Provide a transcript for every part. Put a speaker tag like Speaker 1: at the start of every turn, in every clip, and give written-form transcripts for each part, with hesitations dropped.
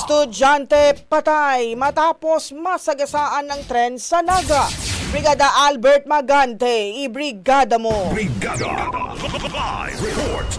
Speaker 1: Estudyante patay matapos masagasaan ng tren sa Naga. Brigada Albert Magante, ibrigada mo.
Speaker 2: Brigada Live Report.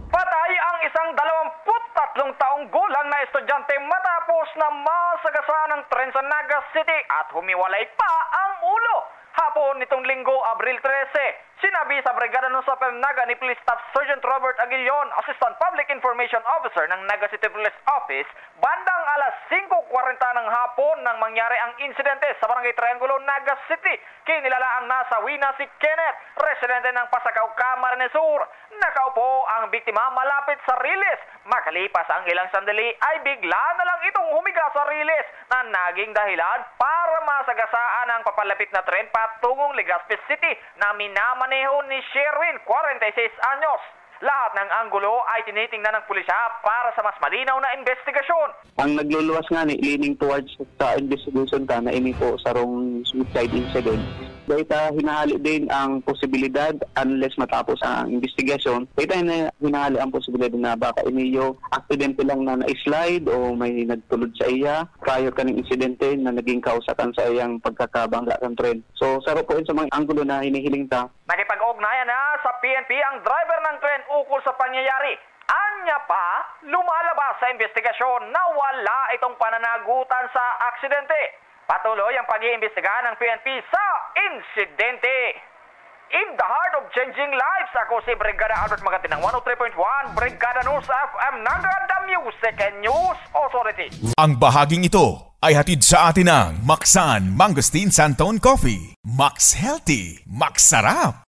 Speaker 3: Patay ang isang 23 taong gulang na estudyante matapos na masagasaan ng tren sa Naga City at humiwalay pa ang ulo. Hapon nitong linggo, Abril 13, sinabi sa Brigada ng Sapem Naga ni Police Staff Sergeant Robert Aguilion, Assistant Public Information Officer ng Naga City Police Office, bandang alas 5:40 ng hapon nang mangyari ang insidente sa Barangay Triangulo, Naga City. Kinilala ang nasawi na si Kenneth, residente ng Pasakaw, Camarines Sur. Nakaupo ang biktima malapit sa riles. Makalipas ang ilang sandali ay bigla na lang itong humiga sa riles na naging dahilan para masagasaan ang papalapit na tren patungong Legazpi City na minamaneho ni Sherwin, 46 anyos. Lahat ng anggulo ay tinitingnan ng pulisya para sa mas malinaw na investigasyon.
Speaker 4: Ang nagluluwas nga ni leaning towards sa investigation ka na ini po sa wrong suicide incident. Dahil hinahali din ang posibilidad unless matapos ang investigasyon. Dahil hinahali ang posibilidad na baka iniyo accident lang na na-slide o may nagtulod sa iya prior kaning insidente na naging kausakan sa iyang pagkakabangga ng tren. So saro po yun sa mga anggulo na hinihiling ta.
Speaker 3: Nakipag-ugnayan na sa PNP ang driver ng tren ukol sa pangyayari. Anya pa, lumalabas sa investigasyon na wala itong pananagutan sa aksidente. Patuloy ang pag-iimbestiga ng PNP sa insidente. In the heart of changing lives, ako si Brigada Albert Magante ng 103.1 Brigada News FM Naga, the Music and News Authority.
Speaker 2: Ang bahaging ito ay hatid sa atin ng Maxan Mangosteen Santon Coffee. Max Healthy, Max Sarap.